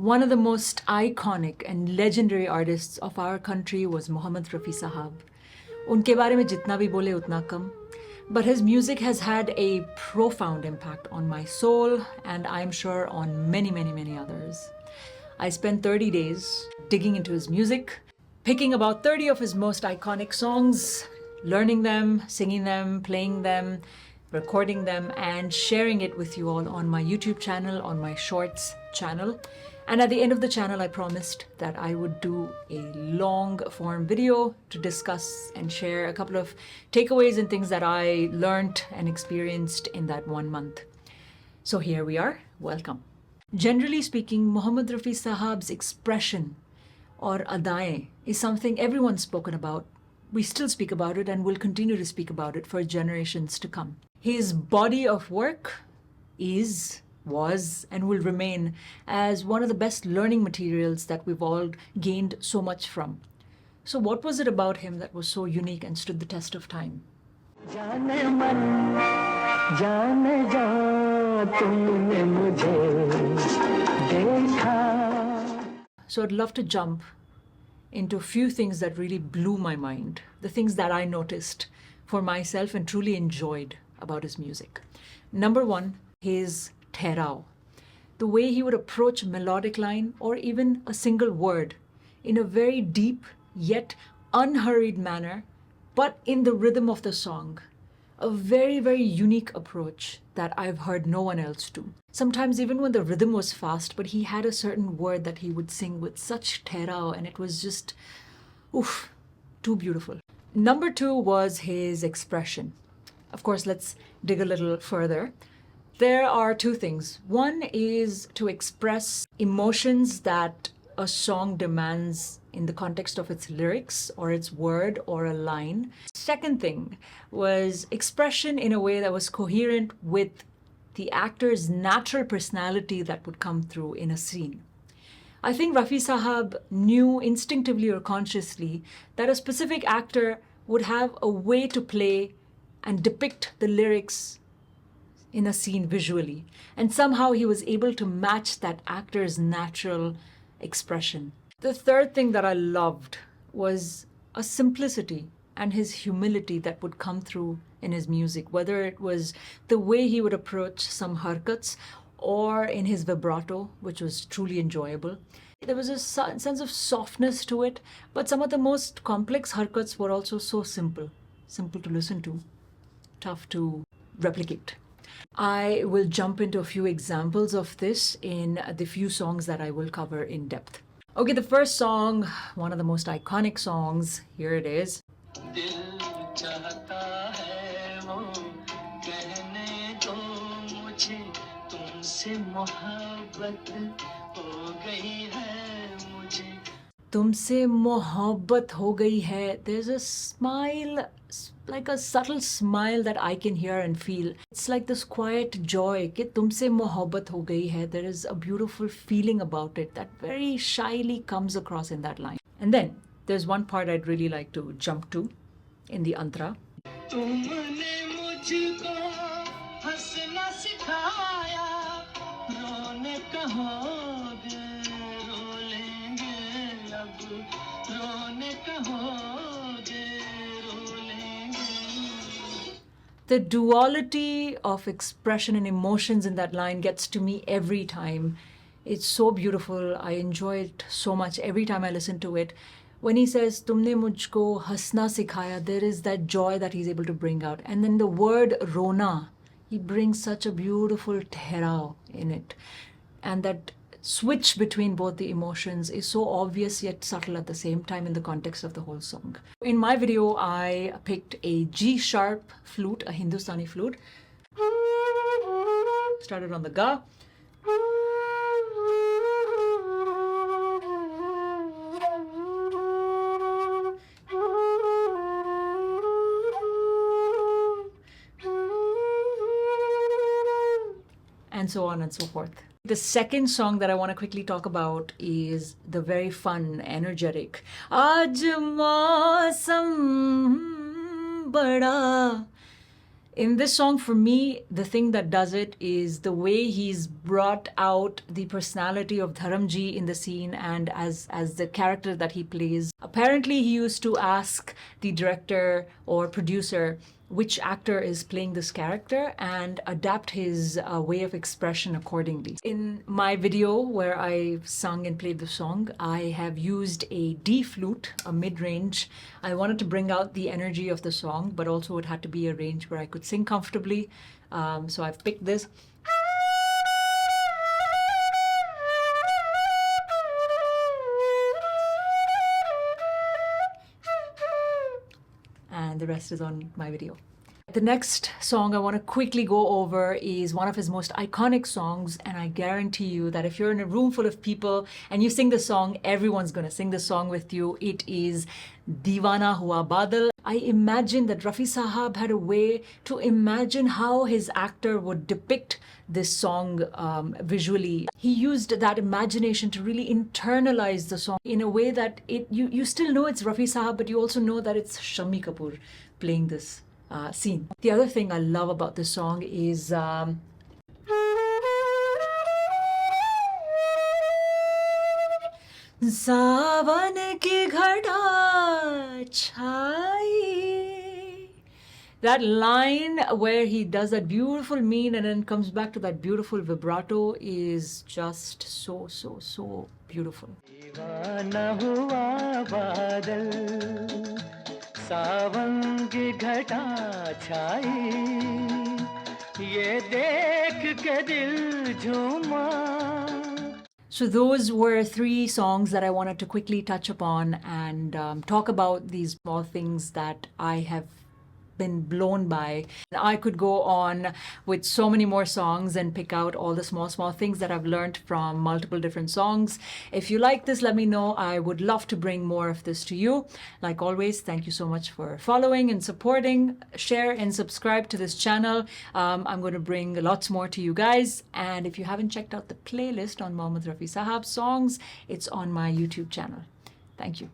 One of the most iconic and legendary artists of our country was Mohammad Rafi sahab. उनके बारे में जितना भी बोले उतना कम. But his music has had a profound impact on my soul and I'm sure on many, many, many others. I spent 30 days digging into his music, picking about 30 of his most iconic songs, learning them, singing them, playing them, recording them, and sharing it with you all on my YouTube channel, on my Shorts channel. And at the end of the channel, I promised that I would do a long form video to discuss and share a couple of takeaways and things that I learned and experienced in that 1 month. So here we are. Welcome. Generally speaking, Mohammad Rafi Sahab's expression or adaएं is something everyone's spoken about. We still speak about it and will continue to speak about it for generations to come. His body of work was, and will remain as one of the best learning materials that we've all gained so much from. So what was it about him that was so unique and stood the test of time? So I'd love to jump into a few things that really blew my mind, the things that I noticed for myself and truly enjoyed about his music. Number one, his Tera, the way he would approach a melodic line or even a single word in a very deep yet unhurried manner, but in the rhythm of the song. A very, very unique approach that I've heard no one else do. Sometimes even when the rhythm was fast, but he had a certain word that he would sing with such Tera, and it was just, oof, too beautiful. Number two was his expression. Of course, let's dig a little further. There are two things. One is to express emotions that a song demands in the context of its lyrics or its word or a line. Second thing was expression in a way that was coherent with the actor's natural personality that would come through in a scene. I think Rafi Sahab knew instinctively or consciously that a specific actor would have a way to play and depict the lyrics in a scene visually. And somehow he was able to match that actor's natural expression. The third thing that I loved was a simplicity and his humility that would come through in his music, whether it was the way he would approach some harkats or in his vibrato, which was truly enjoyable. There was a sense of softness to it, but some of the most complex harkats were also so simple to listen to, tough to replicate. I will jump into a few examples of this in the few songs that I will cover in depth. Okay, the first song, one of the most iconic songs, here it is. तुमसे मोहब्बत हो गई है. There's a smile, like a subtle smile that I can hear and feel. It's like this quiet joy कि तुमसे मोहब्बत हो गई है. There is a beautiful feeling about it that very shyly comes across in that line. And then there's one part I'd really like to jump to in the antara. तुमने मुझको हंसना सिखाया, रोने कहोगे रो लेंगे अब, रोने कहोगे रो लेंगे. The duality of expression and emotions in that line gets to me every time. It's so beautiful. I enjoy it so much every time I listen to it. When he says, "Tumne mujhko hasna sikhaya," there is that joy that he's able to bring out. And then the word rona, he brings such a beautiful Tera in it. And that switch between both the emotions is so obvious yet subtle at the same time in the context of the whole song. In my video, I picked a G sharp flute, a Hindustani flute. Started on the ga. And so on and so forth. The second song that I want to quickly talk about is the very fun, energetic Aaj Mausam Bada. In this song, for me, the thing that does it is the way he's brought out the personality of Dharamji in the scene and as the character that he plays. Apparently, he used to ask the director or producer which actor is playing this character and adapt his way of expression accordingly. In my video where I sung and played the song, I have used a D flute, a mid-range. I wanted to bring out the energy of the song, but also it had to be a range where I could sing comfortably. So I've picked this. And the rest is on my video. The next song I want to quickly go over is one of his most iconic songs, and I guarantee you that if you're in a room full of people and you sing the song, everyone's going to sing the song with you. It is Deewana Hua Badal. I imagine that Rafi sahab had a way to imagine how his actor would depict this song visually. He used that imagination to really internalize the song in a way that you still know it's Rafi sahab, but you also know that it's Shammi Kapoor playing this scene. The other thing I love about this song is सावन की घटा छाई. That line where he does that beautiful mean and then comes back to that beautiful vibrato is just so beautiful. दीवाना हुआ बादल सावन की घटा छाई ये देख के दिल झूमा. So those were 3 songs that I wanted to quickly touch upon and talk about these small things that I have been blown by. I could go on with so many more songs and pick out all the small things that I've learned from multiple different songs. If you like this, let me know. I would love to bring more of this to you. Like always, thank you so much for following and supporting. Share and subscribe to this channel. I'm going to bring lots more to you guys. And if you haven't checked out the playlist on Mohammad Rafi Sahab's songs, it's on my YouTube channel. Thank you.